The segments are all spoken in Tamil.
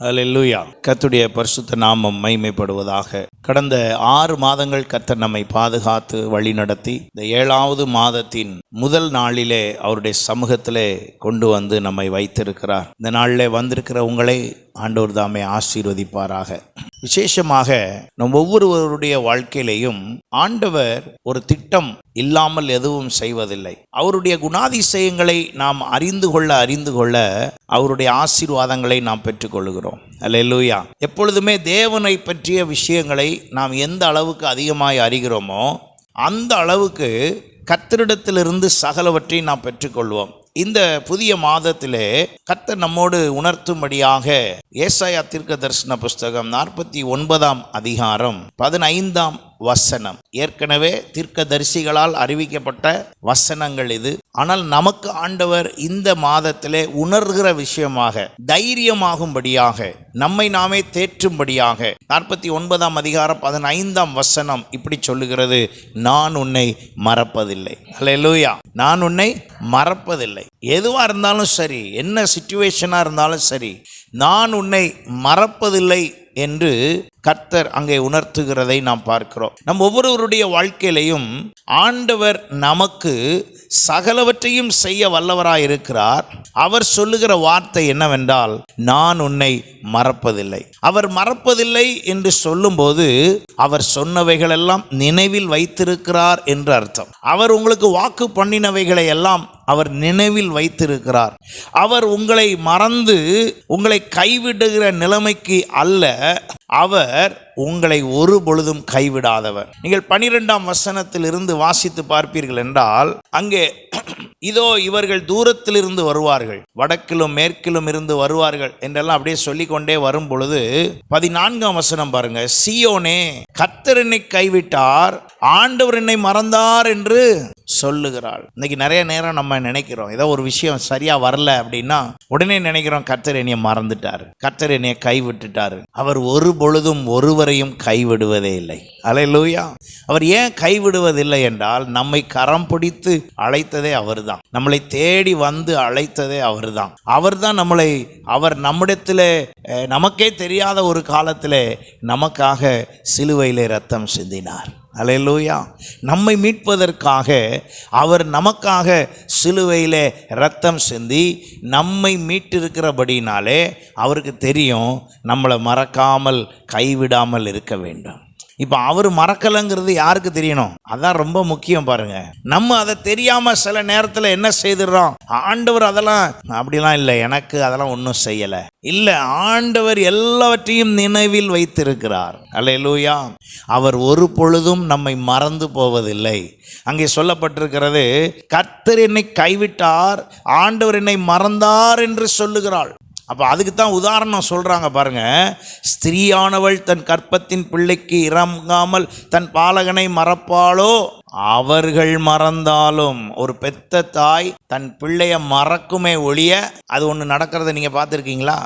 அல்லேலூயா. கர்த்தருடைய பரிசுத்த நாமம் மகிமைப்படுவதாக. கடந்த 6 மாதங்கள் கர்த்தர் நம்மை பாதுகாத்து வழி நடத்தி இந்த 7வது மாதத்தின் முதல் நாளிலே அவருடைய சமூகத்திலே கொண்டு வந்து நம்மை வைத்திருக்கிறார். இந்த நாளிலே வந்திருக்கிற உங்களை ஆண்டவர் தாமே ஆசீர்வதிப்பாராக. விசேஷமாக நம் ஒவ்வொருவருடைய வாழ்க்கையிலையும் ஆண்டவர் ஒரு திட்டம் இல்லாமல் எதுவும் செய்வதில்லை. அவருடைய குணாதிசயங்களை நாம் அறிந்து கொள்ள அவருடைய ஆசீர்வாதங்களை நாம் பெற்றுக்கொள்கிறோம். அல்லேலூயா. எப்பொழுதுமே தேவனை பற்றிய விஷயங்களை நாம் எந்த அளவுக்கு அதிகமாய் அறிகிறோமோ அந்த அளவுக்கு கர்த்தரிடத்திலிருந்து சகலவற்றை நாம் பெற்றுக்கொள்வோம். இந்த புதிய மாதத்திலே கர்த்தர் நம்மோடு உணர்த்தும்படியாக ஏசாயா தீர்க்கதரிசன புஸ்தகம் 49ஆம் அதிகாரம் 15ஆம் வசனம். ஏற்கனவே தீர்க்கதரிசிகளால் அறிவிக்கப்பட்ட வசனங்கள் இது. ஆனால் நமக்கு ஆண்டவர் இந்த மாதத்திலே உணர்கிற விஷயமாக, தைரியமாகும்படியாக, நம்மை நாமே தேற்றும்படியாக 49ஆம் அதிகாரம் 15ஆம் வசனம் இப்படி சொல்லுகிறது: நான் உன்னை மறப்பதில்லை. அல்லேலூயா. நான் உன்னை மறப்பதில்லை. எதுவாக இருந்தாலும் சரி, என்ன சிச்சுவேஷனாக இருந்தாலும் சரி, நான் உன்னை மறப்பதில்லை என்று கர்த்தர் அங்கே உணர்த்துகிறதை நாம் பார்க்கிறோம். நம் ஒவ்வொருவருடைய வாழ்க்கையிலையும் ஆண்டவர் நமக்கு சகலவற்றையும் செய்ய வல்லவராய் இருக்கிறார். அவர் சொல்லுகிற வார்த்தை என்னவென்றால், நான் உன்னை மறப்பதில்லை. அவர் மறப்பதில்லை என்று சொல்லும்போது அவர் சொன்னவைகளெல்லாம் நினைவில் வைத்திருக்கிறார் என்று அர்த்தம். அவர் உங்களுக்கு வாக்கு பண்ணினவைகளை எல்லாம் அவர் நினைவில் வைத்திருக்கிறார். அவர் உங்களை மறந்து உங்களை கைவிடுகிற நிலைமைக்கு அல்ல, அவர் உங்களை ஒரு பொழுதும் கைவிடாதவர். நீங்கள் 12ஆம் வசனத்தில் இருந்து வாசித்து பார்ப்பீர்கள் என்றால், அங்கே இதோ இவர்கள் தூரத்தில் இருந்து வருவார்கள், வடக்கிலும் மேற்கிலும் இருந்து வருவார்கள் என்றெல்லாம் அப்படியே சொல்லிக்கொண்டே வரும் பொழுது 14ஆம் வசனம் பாருங்க. சீயோனே, கர்த்தர் என்னை கைவிட்டார், ஆண்டவர் என்னை மறந்தார் என்று சொல்லுகிறாள். இன்னைக்கு நிறைய நேரம் நம்ம நினைக்கிறோம், ஏதோ ஒரு விஷயம் சரியா வரல அப்படின்னா உடனே நினைக்கிறோம், கர்த்தர் என்னைய மறந்துட்டாரு, கர்த்தர் என்னைய கைவிட்டுட்டாரு. அவர் ஒரு பொழுதும் ஒருவரையும் கைவிடுவதே இல்லை. அல்லேலூயா. அவர் ஏன் கைவிடுவதில்லை என்றால், நம்மை கரம் பிடித்து அழைத்ததே அவர்தான். நம்மளை தேடி வந்து அழைத்ததே அவர்தான். அவர்தான் நம்மளை, அவர் நம்மிடத்திலே நமக்கே தெரியாத ஒரு காலத்திலே நமக்காக சிலுவையிலே இரத்தம் சிந்தினார். அல்லேலூயா. நம்மை மீட்பதற்காக அவர் நமக்காக சிலுவையிலே இரத்தம் சிந்தி நம்மை மீட்டிருக்கிறபடினாலே அவருக்கு தெரியும் நம்மளை மறக்காமல் கைவிடாமல் இருக்க வேண்டும். இப்போ அவர் மறக்கலைங்கிறது யாருக்கு தெரியணும்? அதான் ரொம்ப முக்கியம் பாருங்க. நம்ம அதை தெரியாம சில நேரத்தில் என்ன செய்துடுறோம், ஆண்டவர் அதெல்லாம் அப்படிலாம் இல்லை, எனக்கு அதெல்லாம் ஒன்றும் செய்யலை. இல்லை, ஆண்டவர் எல்லாவற்றையும் நினைவில் வைத்திருக்கிறார். அல்லேலூயா. அவர் ஒரு பொழுதும் நம்மை மறந்து போவதில்லை. அங்கே சொல்லப்பட்டிருக்கிறது, கர்த்தர் என்னை கைவிட்டார், ஆண்டவர் என்னை மறந்தார் என்று சொல்லுகிறாள். அப்போ அதுக்கு தான் உதாரணம் சொல்கிறாங்க பாருங்க. ஸ்திரீயானவள் தன் கற்பத்தின் பிள்ளைக்கு இறங்காமல் தன் பாலகனை மறப்பாளோ? அவர்கள் மறந்தாலும். ஒரு பெத்த தாய் தன் பிள்ளைய மறக்குமே ஒழிய அது ஒன்று நடக்கிறத நீங்கள் பார்த்துருக்கீங்களா?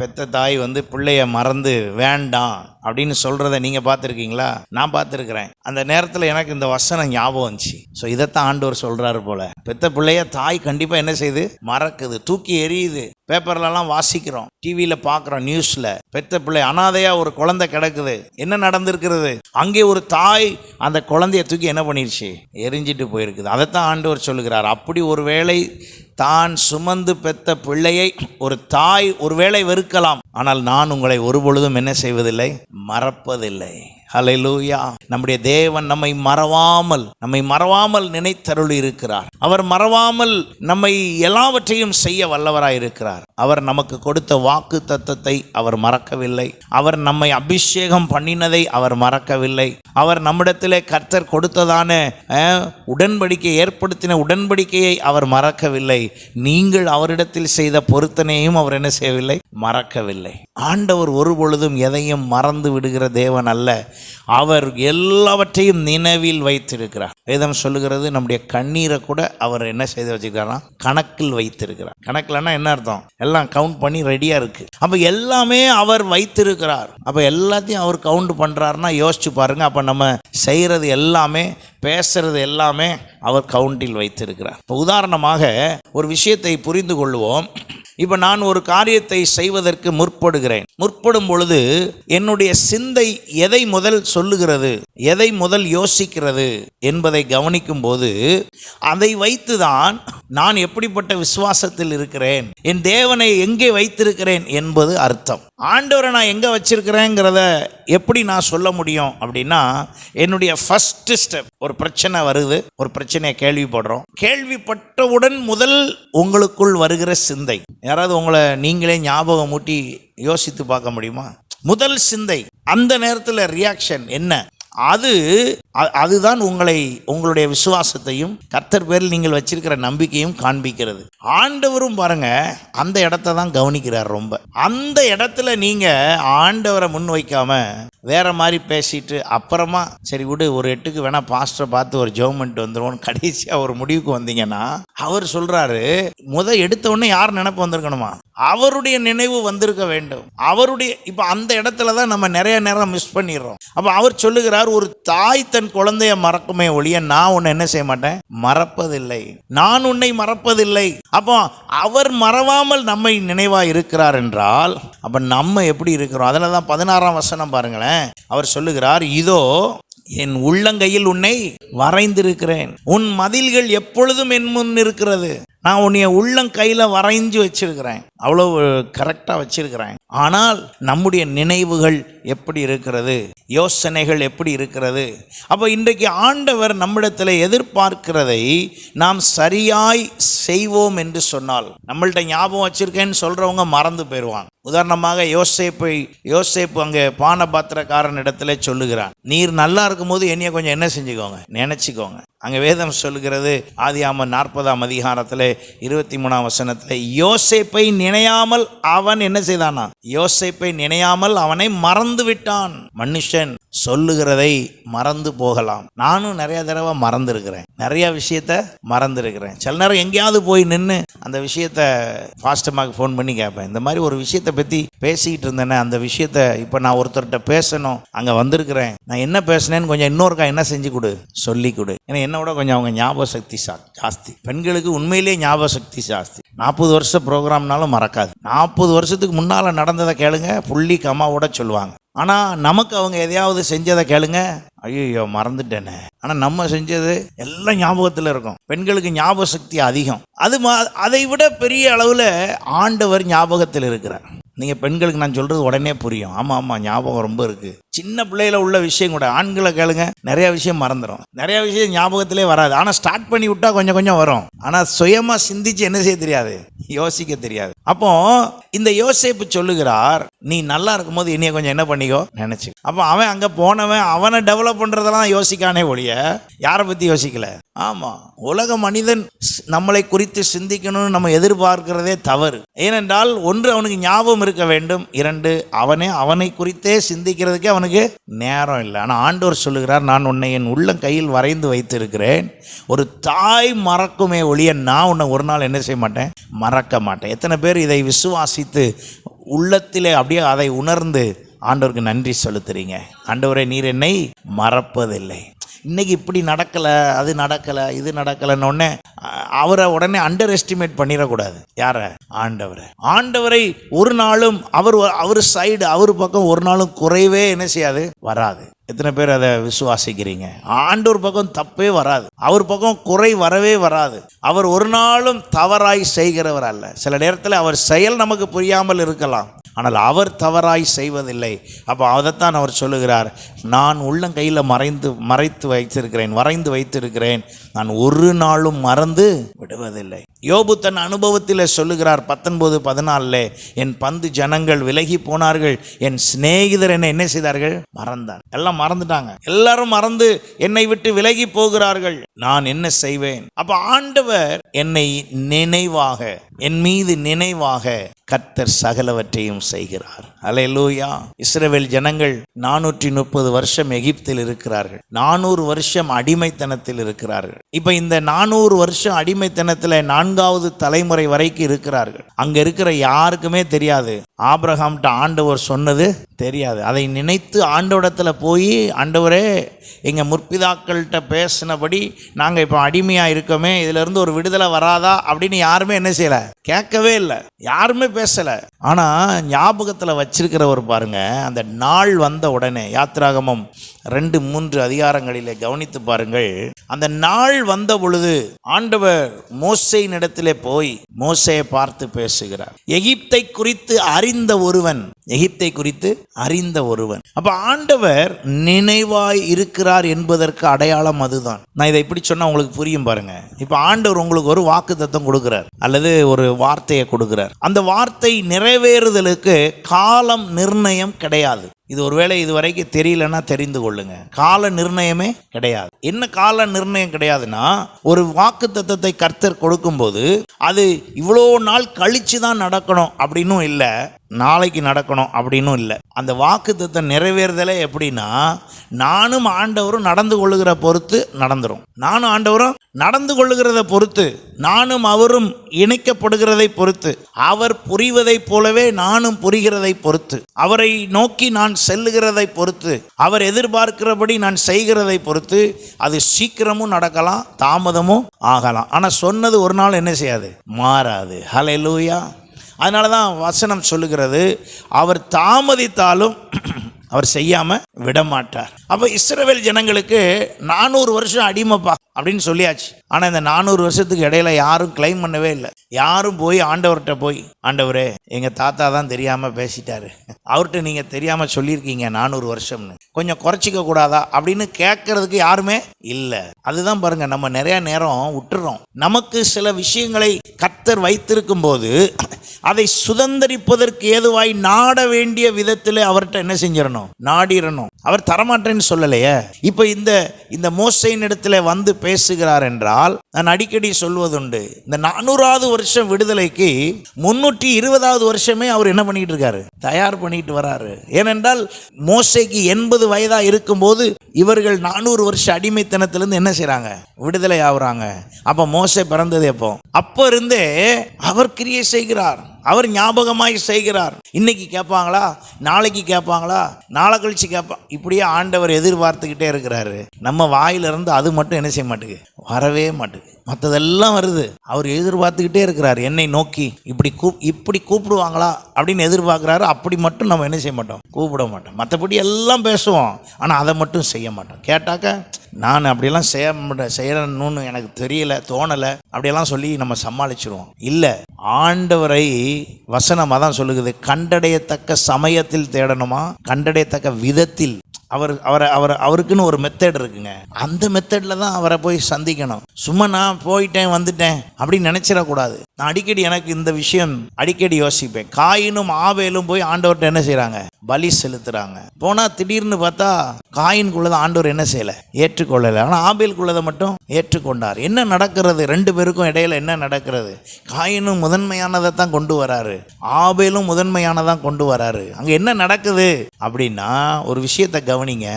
பெத்த தாய் பிள்ளைய மறந்து வேண்டாம் அப்படின்னு சொல்கிறத நீங்கள் பார்த்துருக்கீங்களா? நான் பார்த்துருக்குறேன். அந்த நேரத்தில் எனக்கு இந்த வசனம் ஞாபகம் வந்துச்சு. ஸோ இதைத்தான் ஆண்டவர் சொல்கிறாரு போல. பெத்த பிள்ளைய தாய் கண்டிப்பாக என்ன செய்யுது? மறக்குது, தூக்கி எறியுது. பேப்பர்லலாம் வாசிக்கிறோம், டிவியில் பார்க்குறோம், நியூஸில். பெத்த பிள்ளை அனாதையாக ஒரு குழந்தை கிடக்குது. என்ன நடந்திருக்கிறது? அங்கே ஒரு தாய் அந்த குழந்தைய தூக்கி என்ன பண்ணிருச்சு? எரிஞ்சிட்டு போயிருக்குது. அதைத்தான் ஆண்டவர் சொல்லுகிறார். அப்படி ஒரு வேளை தான் சுமந்து பெத்த பிள்ளையை ஒரு தாய் ஒருவேளை வெறுக்கலாம், ஆனால் நான் உங்களை ஒரு பொழுதும் என்ன செய்வதில்லை? மறப்பதில்லை. ஹல்லேலூயா. நம்முடைய தேவன் நம்மை மறவாமல் நினைத்தருளி இருக்கிறார். அவர் மறவாமல் நம்மை எல்லாவற்றையும் செய்ய வல்லவராய் இருக்கிறார். அவர் நமக்கு கொடுத்த வாக்கு தத்தத்தை அவர் மறக்கவில்லை. அவர் நம்மை அபிஷேகம் பண்ணினதை அவர் மறக்கவில்லை. அவர் நம்மிடத்திலே கர்த்தர் கொடுத்ததான உடன்படிக்கை, ஏற்படுத்தின உடன்படிக்கையை அவர் மறக்கவில்லை. நீங்கள் அவரிடத்தில் செய்த பொருத்தனையும் அவர் என்ன செய்யவில்லை? மறக்கவில்லை. ஆண்டவர் ஒரு பொழுதும் எதையும் மறந்து விடுகிற தேவன் அல்ல. அவர் எல்லாவற்றையும் நினைவில் வைத்திருக்கிறார். வேதம் சொல்லுகிறது, நம்முடைய கண்ணீரை கூட அவர் என்ன செய்து வச்சிருக்காருன்னா கணக்கில் வைத்திருக்கிறார். கணக்கில்னா என்ன அர்த்தம்? எல்லாம் கவுண்ட் பண்ணி ரெடியா இருக்கு. அப்ப எல்லாமே அவர் வைத்திருக்கிறார். அப்ப எல்லாத்தையும் அவர் கவுண்ட் பண்றாருன்னா யோசிச்சு பாருங்க. அப்ப நம்ம செய்யறது எல்லாமே பேசுறது எல்லாமே அவர் கவுண்டில் வைத்திருக்கிறார். இப்போ உதாரணமாக ஒரு விஷயத்தை புரிந்து கொள்வோம். இப்போ நான் ஒரு காரியத்தை செய்வதற்கு முற்படும் பொழுது என்னுடைய சிந்தை எதை முதல் சொல்லுகிறது, எதை முதல் யோசிக்கிறது என்பதை கவனிக்கும் போது அதை வைத்துதான் நான் எப்படிப்பட்ட விசுவாசத்தில் இருக்கிறேன், என் தேவனை எங்கே வைத்திருக்கிறேன் என்பது அர்த்தம். ஆண்டவரை நான் எங்கே வச்சிருக்கிறேங்கிறத எப்படி நான் சொல்ல முடியும் அப்படின்னா, என்னுடைய ஃபர்ஸ்ட் ஸ்டெப், ஒரு பிரச்சனை வருது, ஒரு பிரச்சனையை கேள்விப்படுறோம், கேள்விப்பட்டவுடன் முதல் உங்களுக்குள் வருகிற சிந்தை, யாராவது உங்களை நீங்களே ஞாபகம் மூட்டி யோசித்து பார்க்க முடியுமா? முதல் சிந்தை, அந்த நேரத்தில் ரியாக்ஷன் என்ன? அதுதான் உங்களுடைய விசுவாசத்தையும் கர்த்தர் பேரில் நீங்கள் வச்சிருக்கிற நம்பிக்கையும் காண்பிக்கிறது. ஆண்டவரும் பாருங்க அந்த இடத்த தான் கவனிக்கிறார். ரொம்ப அந்த இடத்துல நீங்க ஆண்டவரை முன் வைக்காம வேற மாதிரி பேசிட்டு அப்புறமா சரி விடு, ஒரு 8க்கு வேணா பாஸ்டரை பார்த்து ஒரு ஜெபமெண்ட் வந்துடும், கடைசியா ஒரு முடிவுக்கு வந்தீங்கன்னா, அவர் சொல்றாரு எடுத்த உடனே யார் நினைப்பு வந்திருக்கணுமா? அவருடைய நினைவு வந்திருக்க வேண்டும். இப்ப அந்த இடத்துல தான் நம்ம நிறைய நேரம் மிஸ் பண்ணிடுறோம். அப்ப அவர் சொல்லுகிறார், ஒரு தாய் தன் குழந்தைய மறக்குமே ஒழிய நான் உன்னை என்ன செய்ய மாட்டேன், மறப்பதில்லை, நான் உன்னை மறப்பதில்லை. அப்போ அவர் மறவாமல் நம்மை நினைவா இருக்கிறார் என்றால் அப்ப நம்ம எப்படி இருக்கிறோம்? அதில் தான் 16ஆம் வசனம் பாருங்களேன். அவர் சொல்லுகிறார், இதோ என் உள்ளங்கையில் உன்னை வரைந்திருக்கிறேன், உன் மதில்கள் எப்பொழுதும் என் முன் இருக்கிறது. நான் உன்னைய உள்ளங்கையில் வரைஞ்சு வச்சிருக்கிறேன், அவ்வளவு கரெக்டாக வச்சிருக்கிறேன். ஆனால் நம்முடைய நினைவுகள் எப்படி இருக்கிறது, யோசனைகள் எப்படி இருக்கிறது? அப்போ இன்றைக்கு ஆண்டவர் நம்மிடத்தில் எதிர்பார்க்கிறதை நாம் சரியாய் செய்வோம் என்று சொன்னால், நம்மள்ட்ட ஞாபகம் வச்சிருக்கேன்னு சொல்றவங்க மறந்து போயிடுவாங்க. உதாரணமாக யோசேப்பு அங்கே பானபாத்திரக்காரன் இடத்துல சொல்லுகிறான், நீர் நல்லா இருக்கும்போது என்னைய கொஞ்சம் என்ன செஞ்சுக்கோங்க, நினைச்சுக்கோங்க. அங்கே வேதம் சொல்லுகிறது, ஆதியாகமம் 40ஆம் அதிகாரத்தில் 23ஆம் வசனத்தில், யோசேப்பை நினையாமல் அவன் என்ன செய்தானா, யோசேப்பை நினையாமல் அவனை மறந்து விட்டான். மனுஷன் சொல்லுகிறதை மறந்து போகலாம். நானும் நிறைய தடவை மறந்துருக்கிறேன், நிறைய விஷயத்த மறந்துருக்கிறேன். சில நேரம் எங்கேயாவது போய் நின்று அந்த விஷயத்த ஃபாஸ்டமாக ஃபோன் பண்ணி கேட்பேன், இந்த மாதிரி ஒரு விஷயத்தை பற்றி பேசிக்கிட்டு இருந்தேனே, அந்த விஷயத்த இப்போ நான் ஒருத்தர்கிட்ட பேசணும், அங்கே வந்திருக்கிறேன், நான் என்ன பேசினேன்னு கொஞ்சம் இன்னொருக்கா என்ன செஞ்சு கொடு, சொல்லி கொடு. ஏன்னா என்னோட கொஞ்சம் அவங்க ஞாபக சக்தி ஜாஸ்தி. பெண்களுக்கு உண்மையிலேயே ஞாபக சக்தி ஜாஸ்தி. 40 வருஷம் ப்ரோக்ராம்னாலும் மறக்காது. 40 வருஷத்துக்கு முன்னால் நடந்ததை கேளுங்க, புள்ளி கம்மாவோட சொல்லுவாங்க. ஆனால் நமக்கு அவங்க எதையாவது செஞ்சதை கேளுங்க, ஐயோ மறந்துட்டேனே. ஆனால் நம்ம செஞ்சது எல்லாம் ஞாபகத்தில் இருக்கும். பெண்களுக்கு ஞாபக சக்தி அதிகம். அதை விட பெரிய அளவில் ஆண்டவர் ஞாபகத்தில் இருக்கிறார். நீங்கள் பெண்களுக்கு நான் சொல்கிறது உடனே புரியும். ஆமாம் ஞாபகம் ரொம்ப இருக்குது. சின்ன பிள்ளையில உள்ள விஷயம் கூட ஆண்களை கேளுங்க, நிறைய விஷயம் மறந்துடும், நிறைய விஷயம் ஞாபகத்திலே வராது. ஆனால் ஸ்டார்ட் பண்ணி விட்டா கொஞ்சம் கொஞ்சம் வரும். ஆனால் சுயமாக சிந்திச்சு என்ன செய்ய தெரியாது, யோசிக்க தெரியாது. அப்போ இந்த யோசேப்பு சொல்லுகிறார், நீ நல்லா இருக்கும்போது என்னைய கொஞ்சம் என்ன பண்ணிக்கோ நினைச்சு. அப்போ அவன் அங்கே போனவன் அவனை டெவலப் பண்ணுறதெல்லாம் யோசிக்கானே ஒழிய யாரை பற்றி யோசிக்கல. ஆமாம், உலக மனிதன் நம்மளை குறித்து சிந்திக்கணும்னு நம்ம எதிர்பார்க்கிறதே தவறு. ஏனென்றால் ஒன்று, அவனுக்கு ஞாபகம் இருக்க வேண்டும். 2, அவனை குறித்தே சிந்திக்கிறதுக்கே அவனுக்கு நேரம் இல்லை. ஆனால் ஆண்டவர் சொல்லுகிறார், நான் உன்னை என் உள்ளங்கையில் வரைந்து வைத்திருக்கிறேன். ஒரு தாய் மறக்குமே ஒழிய நான் உன்னை ஒரு நாள் என்ன செய்ய மாட்டேன், மறக்க மாட்டேன். எத்தனை பேர் இதை விசுவாசித்து உள்ளத்திலே அப்படியே அதை உணர்ந்து ஆண்டவருக்கு நன்றி செலுத்துறீங்க? ஆண்டவரே, நீர் என்னை மறப்பதில்லை. இன்னைக்கு இப்படி நடக்கலை, அது நடக்கலை, இது நடக்கலைன்னு அவரை உடனே அண்டர் எஸ்டிமேட் பண்ணிடக்கூடாது. யாரை? ஆண்டவரை ஒரு நாளும் அவர் சைடு, அவர் பக்கம் ஒரு நாளும் குறைவே என்ன செய்யாது, வராது. எத்தனை பேர் அதை விசுவாசிக்கிறீங்க? ஆண்டவர் பக்கம் தப்பே வராது, அவர் பக்கம் குறை வரவே வராது. அவர் ஒரு நாளும் தவறாய் செய்கிறவர் அல்ல. சில நேரத்தில் அவர் செயல் நமக்கு புரியாமல் இருக்கலாம், ஆனால் அவர் தவறாய் செய்வதில்லை. அப்போ அதைத்தான் அவர் சொல்லுகிறார், நான் உள்ளங்கையில் வரைந்து வைத்திருக்கிறேன், நான் ஒரு நாளும் மறந்து விடுவதில்லை. யோபு தன் அனுபவத்தில் சொல்லுகிறார் 19:14, என் பந்து ஜனங்கள் விலகி போனார்கள், என் சிநேகிதர் என்ன செய்தார்கள், மறந்தார். எல்லாம் மறந்துட்டாங்க, எல்லாரும் மறந்து என்னை விட்டு விலகி போகிறார்கள், நான் என்ன செய்வேன்? அப்ப ஆண்டவர் என்னை நினைவாக, என் மீது நினைவாக கர்த்தர் சகலவற்றையும் செய்கிறார். அல்லேலூயா. இஸ்ரவேல் ஜனங்கள் 430 வருஷம் எகிப்தில் இருக்கிறார்கள், 400 வருஷம் அடிமைத்தனத்தில் இருக்கிறார்கள். இப்ப இந்த 400 வருஷம் அடிமைத்தனத்தில் 4 4வது தலைமுறை வரைக்கும் இருக்கிறார்கள். அங்க இருக்கிற யாருக்குமே தெரியாது, ஆபிரகாம்கிட்ட ஆண்டவர் சொன்னது தெரியாது. அதை நினைத்து ஆண்டவரிடத்துல போய், ஆண்டவரே எங்கள் முற்பிதாக்கள்கிட்ட பேசினபடி நாங்கள் இப்போ அடிமையாக இருக்கோமே, இதிலிருந்து ஒரு விடுதலை வராதா அப்படின்னு யாருமே என்ன செய்யலை, கேட்கவே இல்லை, யாருமே பேசலை. ஆனால் ஞாபகத்தில் வச்சிருக்கிறவர் பாருங்க, அந்த நாள் வந்த உடனே யாத்திராகமம் 2-3 அதிகாரங்களிலே கவனித்து பாருங்கள். அந்த நாள் வந்த பொழுது ஆண்டவர் மோசேயின் இடத்திலே போய் மோசேயை பார்த்து பேசுகிறார். எகிப்தை குறித்து அறிந்த ஒருவன், எகிப்தை குறித்து அறிந்த ஒருவன். அப்ப ஆண்டவர் நினைவாய் இருக்கிறார் என்பதற்கு அடையாளம் அதுதான். நான் இதை இப்படி சொன்னா உங்களுக்கு புரியும் பாருங்க. இப்ப ஆண்டவர் உங்களுக்கு ஒரு வாக்குத்தத்தம் கொடுக்கிறார் அல்லது ஒரு வார்த்தையை கொடுக்கிறார். அந்த வார்த்தை நிறைவேறுதலுக்கு காலம் நிர்ணயம் கிடையாது. இது ஒருவேளை இதுவரைக்கும் தெரியலன்னா தெரிந்து கொள்ளுங்க, கால நிர்ணயமே கிடையாது. என்ன கால நிர்ணயம் கிடையாதுன்னா, ஒரு வாக்குத்தத்தத்தை கர்த்தர் கொடுக்கும்போது அது இவ்வளோ நாள் கழிச்சு தான் நடக்கணும் அப்படின்னும் இல்லை, நாளைக்கு நடக்கணும் அப்படின்னும் இல்லை. அந்த வாக்குத்தத்தம் நிறைவேறுதலே எப்படின்னா, நானும் ஆண்டவரும் நடந்து கொள்ளுகிற பொறுத்து நடந்துரும். நானும் ஆண்டவரும் நடந்து கொள்ளுகிறத பொறுத்து, நானும் அவரும் இணைக்கப்படுகிறதை பொறுத்து, அவர் புரிவதை போலவே நானும் புரிகிறதை பொறுத்து, அவரை நோக்கி நான் செல்லுகிறதை பொறுத்து, அவர் எதிர்பார்க்கிறபடி நான் செய்கிறதை பொறுத்து, அது சீக்கிரமும் நடக்கலாம், தாமதமும் ஆகலாம். ஆனால் சொன்னது ஒரு நாள் என்ன செய்யாது, மாறாது. ஹல்லேலூயா. அதனால தான் வசனம் சொல்லுகிறது, அவர் தாமதித்தாலும் அவர் செய்யாமல் விடமாட்டார். அப்போ இஸ்ரவேல் ஜனங்களுக்கு 400 வருஷம் அடிமைப்பா அப்படின்னு சொல்லியாச்சு. ஆனால் இந்த 400 வருஷத்துக்கு இடையில யாரும் கிளைம் பண்ணவே இல்லை. யாரும் போய் ஆண்டவர்கிட்ட போய், ஆண்டவரே எங்கள் தாத்தா தான் தெரியாமல் பேசிட்டாரு, அவர்கிட்ட நீங்கள் தெரியாமல் சொல்லியிருக்கீங்க 400 வருஷம்னு, கொஞ்சம் குறைச்சிக்க கூடாதா அப்படின்னு கேட்கறதுக்கு யாருமே இல்லை. அதுதான் பாருங்க, நம்ம நிறைய நேரம் விட்டுறோம். நமக்கு சில விஷயங்களை கர்த்தர் வைத்திருக்கும் போது அதை சுதந்திரிப்பதற்கு ஏதுவாய் நாட வேண்டிய விதத்தில் அவர்கிட்ட என்ன செஞ்சிடணும், நாடிடணும். அவர் தரமாட்டேன்னு சொல்லலையே. இப்போ இந்த மோசேயின் இடத்துல வந்து பேசுகிறார் என்றால், நான் அடிக்கடி சொல்வதுண்டு, இந்த 400வது வருஷம் விடுதலைக்கு 320வது வருஷமே அவர் என்ன பண்ணிட்டு இருக்காரு, தயார் பண்ணிட்டு வராரு. ஏனென்றால் மோசேக்கு 80 வயதா இருக்கும்போது இவர்கள் 400 வருஷ அடிமைத்தனத்திலிருந்து என்ன செய்றாங்க, விடுதலை ஆகுறாங்க. அப்ப மோசே பிறந்தது எப்போ, அப்ப இருந்தே அவர் கிரியை செய்கிறார், அவர் ஞாபகமாய் செய்கிறார். இன்னைக்கு கேட்பாங்களா, நாளைக்கு கேட்பாங்களா, நாளை கழிச்சு கேட்பான், இப்படியே ஆண்டவர் எதிர்பார்த்துக்கிட்டே இருக்கிறாரு. நம்ம வாயிலிருந்து அது மட்டும் என்ன செய்ய மாட்டேங்குது, வரவே மாட்டேங்குது. மற்றதெல்லாம் வருது, அவர் எதிர்பார்த்துக்கிட்டே இருக்கிறார். என்னை நோக்கி இப்படி கூப்பிடுவாங்களா அப்படின்னு எதிர்பார்க்குறாரு. அப்படி மட்டும் நம்ம என்ன செய்ய மாட்டோம், கூப்பிட மாட்டோம். மற்றபடி எல்லாம் பேசுவோம், ஆனால் அதை மட்டும் செய்ய மாட்டோம். கேட்டாக்க நான் அப்படியெல்லாம் செய்யணும்னு எனக்கு தெரியல, தோணலை, அப்படியெல்லாம் சொல்லி நம்ம சமாளிச்சிருவோம். இல்லை, ஆண்டவரை வசனம் அதான் சொல்லுகிறது, கண்டடையத்தக்க சமயத்தில் தேடணுமா, கண்டடையத்தக்க விதத்தில். அவருக்குன்னு ஒரு மெத்தட் இருக்குங்க. அந்த மெத்தடில் தான் அவரை போய் சந்திக்கணும். சும்மா நான் போயிட்டேன் வந்துட்டேன் அப்படின்னு நினைச்சிடக்கூடாது. நான் அடிக்கடி எனக்கு இந்த விஷயம் அடிக்கடி யோசிப்பேன். காயினும் ஆபேலும் போய் ஆண்டவர்கிட்ட என்ன செய்கிறாங்க, பலி செலுத்துகிறாங்க. போனால் திடீர்னு பார்த்தா காயின்குள்ளதை ஆண்டவர் என்ன செய்யலை, ஏற்றுக்கொள்ளலை. ஆனால் ஆபேலுக்குள்ளதை மட்டும் ஏற்றுக்கொண்டார். என்ன நடக்கிறது, 2 பேருக்கும் இடையில என்ன நடக்கிறது? காயினும் முதன்மையானதை தான் கொண்டு வராரு, ஆபேலும் முதன்மையானதான் கொண்டு வராரு. அங்கே என்ன நடக்குது அப்படின்னா, ஒரு விஷயத்தை கவனிங்க.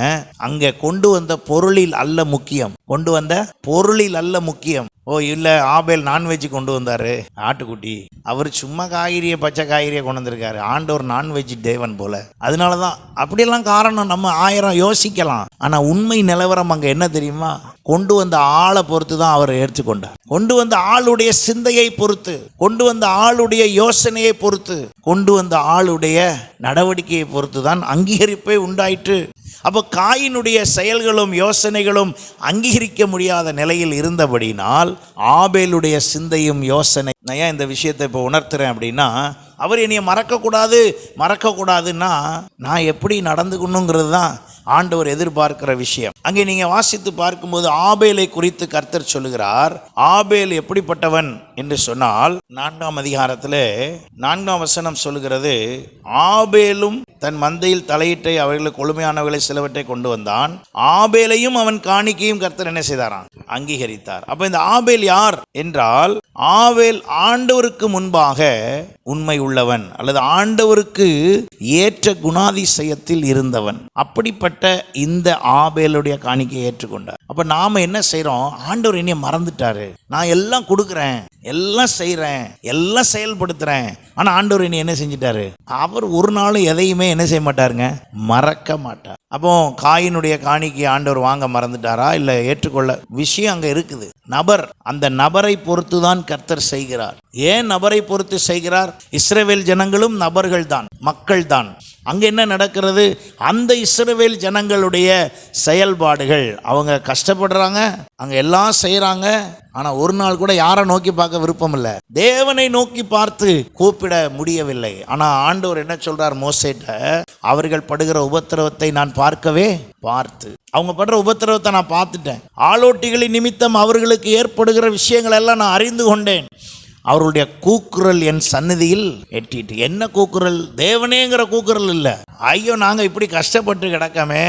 அங்கே கொண்டு வந்த பொருளில் அல்ல முக்கியம், கொண்டு வந்த பொருளில் அல்ல முக்கியம். ஓ இல்லை, ஆபேல் நான்வெஜ் கொண்டு வந்தார், ஆட்டுக்குட்டி. அவர் சும்மா காய்கறியை, பச்சை காய்கறியை கொண்டு வந்திருக்காரு. ஆண்டவர் நான்வெஜ் தேவன் போல. அதனால தான் அப்படியெல்லாம் காரணம் நம்ம 1000 யோசிக்கலாம். ஆனால் உண்மை நிலவரம் அங்கே என்ன தெரியுமா, கொண்டு வந்த ஆளை பொறுத்து தான் அவர் ஏற்றுக்கொண்டார். கொண்டு வந்த ஆளுடைய சிந்தையை பொறுத்து, கொண்டு வந்த ஆளுடைய யோசனையை பொறுத்து, கொண்டு வந்த ஆளுடைய நடவடிக்கையை பொறுத்து தான் அங்கீகரிப்பே உண்டாயிற்று. அப்போ காயினுடைய செயல்களும் யோசனைகளும் அங்கீகரிக்க முடியாத நிலையில் இருந்தபடினால் ஆபேலுடைய சிந்தையும் யோசனை. நான் ஏன் இந்த விஷயத்தை இப்போ உணர்த்துறேன் அப்படின்னா, அவர் என்னைய மறக்கக்கூடாதுன்னா நான் எப்படி நடந்துக்கணுங்கிறது தான் ஆண்டவர் எதிர்பார்க்கிற விஷயம். அங்கே நீங்கள் வாசித்து பார்க்கும்போது ஆபேலை குறித்து கர்த்தர் சொல்லுகிறார். ஆபேல் எப்படிப்பட்டவன் என்று சொன்னால், 4ஆம் அதிகாரத்தில் 4ஆம் வசனம் சொல்லுகிறது, ஆபேலும் தன் மந்தையில் தலையிட்டை அவர்களுக்கு கொழுமையானவர்களை சிலவற்றை கொண்டு வந்தான், ஆபேலையும் அவன் காணிக்கையும் கர்த்தர் என்ன செய்தாராம், அங்கீகரித்தார். அப்ப இந்த ஆபேல் யார் என்றால், ஆபேல் ஆண்டவருக்கு முன்பாக உண்மை உள்ளவன் அல்லது ஆண்டவருக்கு ஏற்ற குணாதிசயத்தில் இருந்தவன். அப்படிப்பட்ட இந்த ஆபேலுடைய காணிக்கையை ஏற்றுக்கொண்டார். அப்ப நாம என்ன செய்றோம்? ஆண்டவர் என்னைய மறந்துட்டாரு, நான் எல்லாம் கொடுக்குறேன், எல்லாம் செய்கிறேன், எல்லாம் செயல்படுத்துகிறேன், ஆனால் ஆண்டவர் என்னை என்ன செஞ்சிட்டாரு? அவர் ஒரு நாளும் எதையுமே என்ன செய்ய மாட்டாருங்க, மறக்க மாட்டார். அப்போ காயினுடைய காணிக்கையை ஆண்டவர் வாங்க மறந்துட்டாரா? இல்லை ஏற்றுக்கொள்ள விஷயம் அங்கே இருக்குது. நபர், அந்த நபரை பொறுத்து தான் கர்த்தர் செய்கிறார். ஏன் நபரை பொறுத்து செய்கிறார்? இஸ்ரவேல் ஜனங்களும் நபர்கள் தான், மக்கள் தான். அங்கே என்ன நடக்கிறது? அந்த இஸ்ரவேல் ஜனங்களுடைய செயல்பாடுகள், அவங்க கஷ்டப்படுறாங்க, அங்கே எல்லாம் செய்கிறாங்க, ஆனால் ஒரு நாள் கூட யாரை நோக்கி பார்க்க விருப்பம் இல்லை, தேவனை நோக்கி பார்த்து கூப்பிட முடியவில்லை. ஆனால் ஆண்டவர் என்ன சொல்றார் மோசேட்ட? அவர்கள் படுகிற உபத்திரவத்தை நான் பார்க்கவே பார்த்து, அவங்க படுற உபத்திரவத்தை நான் பார்த்துட்டேன், ஆளோட்டிகளின் நிமித்தம் அவர்களுக்கு ஏற்படுகிற விஷயங்கள் எல்லாம் நான் அறிந்து கொண்டேன். அவருடைய கூக்குரல் என் சந்நிதியில் எட்டிட்டு. என்ன கூக்குரல்? தேவனேங்கிற கூக்குரல் இல்லை. ஐயோ நாங்கள் இப்படி கஷ்டப்பட்டு கிடக்கமே,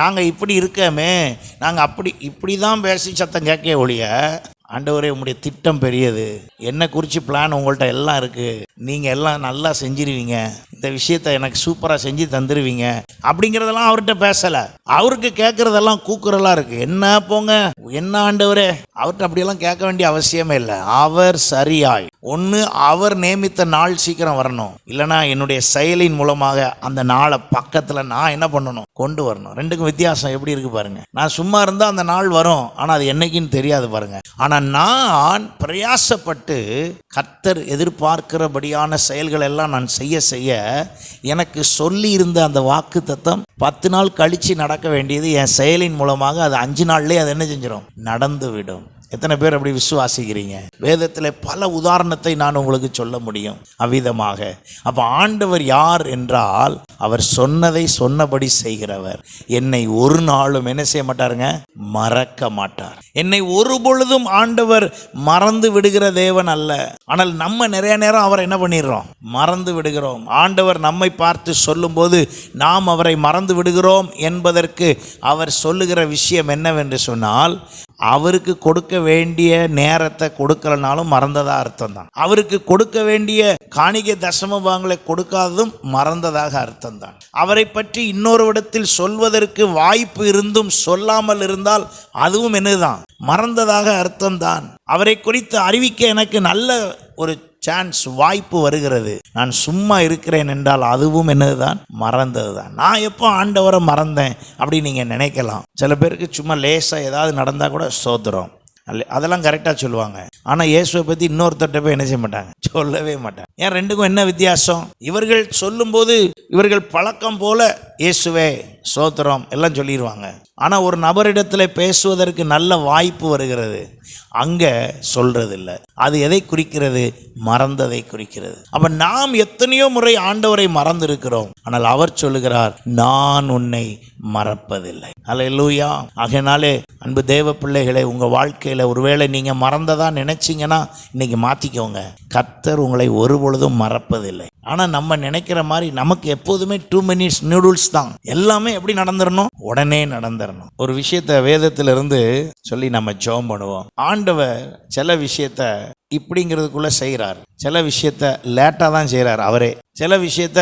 நாங்கள் இப்படி இருக்கமே, நாங்கள் அப்படி இப்படி தான் பேசி சத்தம் கேட்க ஒழிய, ஆண்டவரே உங்களுடைய திட்டம் பெரியது, என்னை குறித்து பிளான் உங்கள்கிட்ட எல்லாம் இருக்குது, நீங்கள் எல்லாம் நல்லா செஞ்சிருவீங்க, இந்த விஷயத்தை எனக்கு சூப்பராக செஞ்சு தந்துடுவீங்க அப்படிங்கிறதெல்லாம் அவர்கிட்ட பேசலை. அவருக்கு கேட்குறதெல்லாம் கூக்குரலாக இருக்குது. என்ன போங்க, என்ன ஆண்டவரே, அவர்கிட்ட அப்படியெல்லாம் கேட்க வேண்டிய அவசியமே இல்லை. அவர் சரியாய் ஒன்று அவர் நியமித்த நாள் சீக்கிரம் வரணும், இல்லைனா என்னுடைய செயலின் மூலமாக அந்த நாளை பக்கத்தில் நான் என்ன பண்ணணும், கொண்டு வரணும். ரெண்டுக்கும் வித்தியாசம் எப்படி இருக்குது பாருங்க. நான் சும்மா இருந்தால் அந்த நாள் வரும், ஆனால் அது என்னைக்குன்னு தெரியாது பாருங்க. ஆனால் நான் பிரயாசப்பட்டு கர்த்தர் எதிர்பார்க்கிறபடியான செயல்கள் எல்லாம் நான் செய்ய செய்ய எனக்கு சொல்லி இருந்த அந்த வாக்கு தத்தம் 10 நாள் கழித்து நடக்க வேண்டியது என் செயலின் மூலமாக அது 5 நாள்லேயே அது என்ன செஞ்சிடும், நடந்து விடும். எத்தனை பேர் அப்படி விசுவாசிக்கிறீங்க? வேதத்தில் பல உதாரணத்தை நான் உங்களுக்கு சொல்ல முடியும் அவ்விதமாக. அப்போ ஆண்டவர் யார் என்றால், அவர் சொன்னதை சொன்னபடி செய்கிறவர். என்னை ஒரு நாளும் என்ன செய்ய மாட்டாருங்க, மறக்க மாட்டார். என்னை ஒரு பொழுதும் ஆண்டவர் மறந்து விடுகிற தேவன் அல்ல. ஆனால் நம்ம நிறைய நேரம் அவரை என்ன பண்ணிடுறோம், மறந்து விடுகிறோம். ஆண்டவர் நம்மை பார்த்து சொல்லும்போது நாம் அவரை மறந்து விடுகிறோம் என்பதற்கு அவர் சொல்லுகிற விஷயம் என்னவென்று சொன்னால், அவருக்கு கொடுக்க வேண்டிய நேரத்தை கொடுக்கலனாலும் மறந்ததா அர்த்தம் தான். அவருக்கு கொடுக்க வேண்டிய காணிக்கை தசம பாகங்களை கொடுக்காததும் மறந்ததாக அர்த்தம் தான். அவரை பற்றி இன்னொரு இடத்தில் சொல்வதற்கு வாய்ப்பு இருந்தும் சொல்லாமல் இருந்தால் அதுவும் என்னதுதான், மறந்ததாக அர்த்தம் தான். அவரை குறித்து அறிவிக்க எனக்கு நல்ல ஒரு சான்ஸ், வாய்ப்பு வருகிறது, நான் சும்மா இருக்கிறேன் என்றால் அதுவும் என்னதுதான், மறந்தது தான். நான் எப்போ ஆண்டவரை மறந்தேன் அப்படின்னு நீங்கள் நினைக்கலாம். சில பேருக்கு சும்மா லேசாக ஏதாவது நடந்தால் கூட சோத்துறோம், அதெல்லாம் கரெக்டாக சொல்லுவாங்க. ஆனால் இயேசுவை பற்றி இன்னொருத்தட்ட போய் என்ன செய்ய மாட்டாங்க, சொல்லவே மாட்டாங்க. ஏன்? ரெண்டுக்கும் என்ன வித்தியாசம்? இவர்கள் சொல்லும்போது இவர்கள் பழக்கம் போல இயேசுவே சோத்திரம் எல்லாம் சொல்லிடுவாங்க. ஆனால் ஒரு நபரிடத்தில் பேசுவதற்கு நல்ல வாய்ப்பு வருகிறது, அங்கே சொல்றதில்லை. அது எதை குறிக்கிறது? மறந்ததை குறிக்கிறது. அப்ப நாம் எத்தனையோ முறை ஆண்டவரை மறந்திருக்கிறோம், ஆனால் அவர் சொல்லுகிறார், நான் உன்னை மறப்பதில்லை. அல்லேலூயா. ஆகையினாலே அன்பு தேவ பிள்ளைகளை, உங்க வாழ்க்கையில ஒருவேளை நீங்க மறந்ததா நினைச்சீங்கன்னா இன்னைக்கு மாத்திக்கோங்க. கர்த்தர் உங்களை ஒரு பொழுதும் மறப்பதில்லை. ஆனால் நம்ம நினைக்கிற மாதிரி நமக்கு எப்போதுமே 2 minutes நூடுல்ஸ் தான். எல்லாமே எப்படி நடந்துடணும், உடனே நடந்துடணும். ஒரு விஷயத்த வேதத்திலிருந்து சொல்லி நம்ம ஜெபம் பண்ணுவோம். ஆண்டவர் சில விஷயத்த இப்படிங்கிறதுக்குள்ள செய்கிறார், சில விஷயத்த லேட்டாக தான் செய்கிறார் அவரே, சில விஷயத்த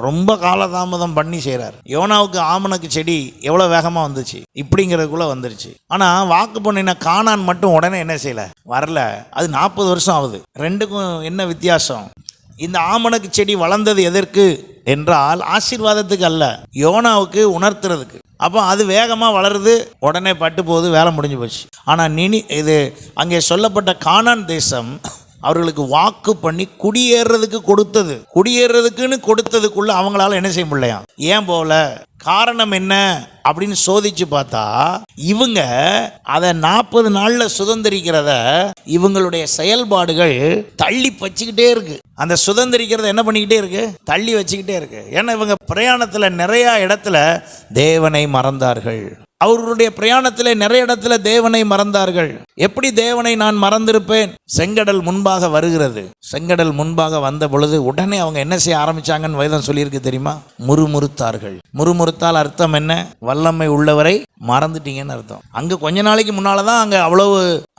ரொம்ப காலதாமதம் பண்ணி செய்கிறார். யோனாவுக்கு ஆமணக்கு செடி எவ்வளோ வேகமாக வந்துச்சு, இப்படிங்கிறதுக்குள்ள வந்துருச்சு. ஆனால் வாக்கு பண்ணின கானான் மட்டும் உடனே என்ன செய்யலை, வரல. அது 40 வருஷம் ஆகுது. ரெண்டுக்கும் என்ன வித்தியாசம்? இந்த ஆமணக்கு செடி வளர்ந்தது எதற்கு என்றால் ஆசீர்வாதத்துக்கு அல்ல, யோனாவுக்கு உணர்த்துறதுக்கு. அப்போ அது வேகமாக வளருது, உடனே பட்டு போகுது, வேலை முடிஞ்சு போச்சு. ஆனால் இது அங்கே சொல்லப்பட்ட கானான் தேசம் அவர்களுக்கு வாக்கு பண்ணி குடியேறதுக்கு கொடுத்தது. குடியேறதுக்குன்னு கொடுத்ததுக்குள்ள அவங்களால என்ன செய்ய முடியலையா? ஏன் போல? காரணம் என்ன அப்படின்னு சோதிச்சு பார்த்தா, இவங்க அதை 40 நாள்ல சுதந்திரிக்கிறத இவங்களுடைய செயல்பாடுகள் தள்ளி வச்சுக்கிட்டே இருக்கு. அந்த சுதந்திரிக்கிறத என்ன பண்ணிக்கிட்டே இருக்கு, தள்ளி வச்சுக்கிட்டே இருக்கு. ஏன்னா இவங்க பிரயாணத்துல நிறைய இடத்துல தேவனை மறந்தார்கள். அவர்களுடைய பிரயாணத்தில் நிறைய இடத்துல தேவனை மறந்தார்கள். எப்படி தேவனை நான் மறந்திருப்பேன்? செங்கடல் முன்பாக வருகிறது. செங்கடல் முன்பாக வந்த பொழுது உடனே அவங்க என்ன செய்ய ஆரம்பிச்சாங்கன்னு வேதம் சொல்லியிருக்கு தெரியுமா? முறுமுறுத்தார்கள். முறுமுறுத்தால் அர்த்தம் என்ன? வல்லமை உள்ளவரை மறந்துட்டீங்கன்னு அர்த்தம். அங்க கொஞ்ச நாளைக்கு முன்னாலதான் அங்க அவ்வளவு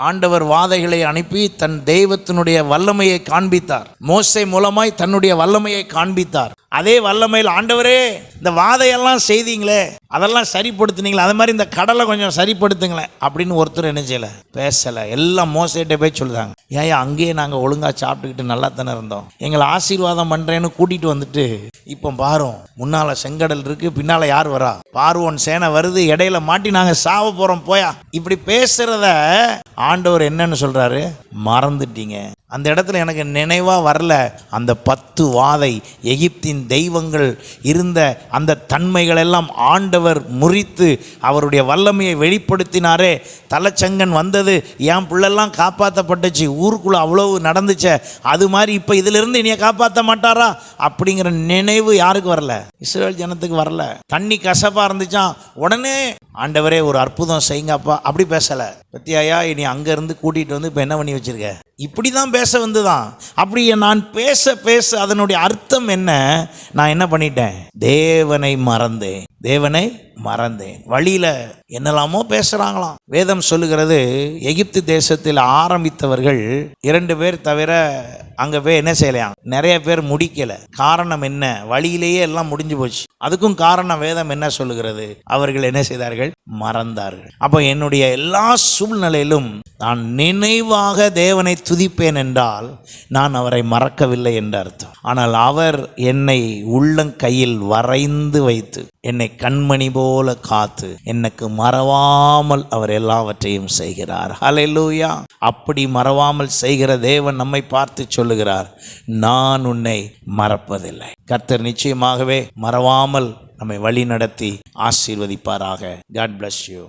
ஆண்டவர் வாதைகளை அனுப்பி தன் தெய்வத்தினுடைய வல்லமையை காண்பித்தார். மோசே மூலமாய் தன்னுடைய வல்லமையை காண்பித்தார். அதே வல்லமையில் ஆண்டவரே இந்த வாதையெல்லாம் செய்தீங்களே, அதெல்லாம் சரிப்படுத்துனீங்களே, அது மாதிரி இந்த கடலை கொஞ்சம் சரிப்படுத்துங்களேன் அப்படின்னு ஒருத்தர் என்ன செய்யல, பேசலை. எல்லாம் மோசேட்ட போய் சொல்லுதாங்க, ஏன் அங்கேயே நாங்கள் ஒழுங்காக சாப்பிட்டுக்கிட்டு நல்லா தானே இருந்தோம், எங்களை ஆசீர்வாதம் பண்ணுறேன்னு கூட்டிகிட்டு வந்துட்டு இப்போ பாரும் முன்னால் செங்கடல் இருக்கு, பின்னால் யார் வரா, பார்வோன் சேனை வருது, இடையில மாட்டி நாங்கள் சாவ போகிறோம் போயா. இப்படி பேசுகிறத ஆண்டவர் என்னன்னு சொல்கிறாரு? மறந்துட்டீங்க. அந்த இடத்துல எனக்கு நினைவாக வரல அந்த 10 வாதை, எகிப்தின் தெய்வங்கள் இருந்த அந்த தன்மைகள் எல்லாம் ஆண்டவர் முறித்து அவருடைய வல்லமையை வெளிப்படுத்தினாரே. தலைச்சங்கன் வந்தது, என் பிள்ளெல்லாம் காப்பாற்றப்பட்டுச்சு, ஊருக்குள்ளே அவ்வளவு நடந்துச்சே, அது மாதிரி இப்போ இதிலிருந்து இனிய காப்பாற்ற மாட்டாரா அப்படிங்கிற நினைவு யாருக்கு வரல? இஸ்ரவேல் ஜனத்துக்கு வரல. தண்ணி கசப்பாக இருந்துச்சான், உடனே ஆண்டவரே ஒரு அற்புதம் செய்யுங்கப்பா அப்படி பேசலை. பத்தியாயா இனி அங்கேருந்து கூட்டிகிட்டு வந்து இப்போ என்ன பண்ணி வச்சிருக்க, இப்படி தான் பேச வந்துதான். அப்படி நான் பேச பேச அதனுடைய அர்த்தம் என்ன? நான் என்ன பண்ணிட்டேன்? தேவனை மறந்தேன், தேவனை மறந்தேன். வழியில் என்னெல்லாமோ பேசுகிறாங்களாம். வேதம் சொல்லுகிறது, எகிப்து தேசத்தில் ஆரம்பித்தவர்கள் 2 பேர் தவிர அங்கே போய் என்ன செய்யலையாம், நிறைய பேர் முடிக்கலை. காரணம் என்ன? வழியிலேயே எல்லாம் முடிஞ்சு போச்சு. அதுக்கும் காரணம் வேதம் என்ன சொல்லுகிறது? அவர்கள் என்ன செய்தார்கள்? மறந்தார்கள். அப்போ என்னுடைய எல்லா சூழ்நிலையிலும் நான் நினைவாக தேவனை துதிப்பேன் என்றால் நான் அவரை மறக்கவில்லை என்று அர்த்தம். ஆனால் அவர் என்னை உள்ளங்கையில் வரைந்து வைத்து என்னை கண்மணி போல காத்து எனக்கு மறவாமல் அவர் எல்லாவற்றையும் செய்கிறார். ஹல்லேலூயா. அப்படி மறவாமல் செய்கிற தேவன் நம்மை பார்த்து சொல்லுகிறார், நான் உன்னை மறப்பதில்லை. கர்த்தர் நிச்சயமாகவே மறவாமல் நம்மை வழி நடத்தி ஆசீர்வதிப்பாராக. God bless you.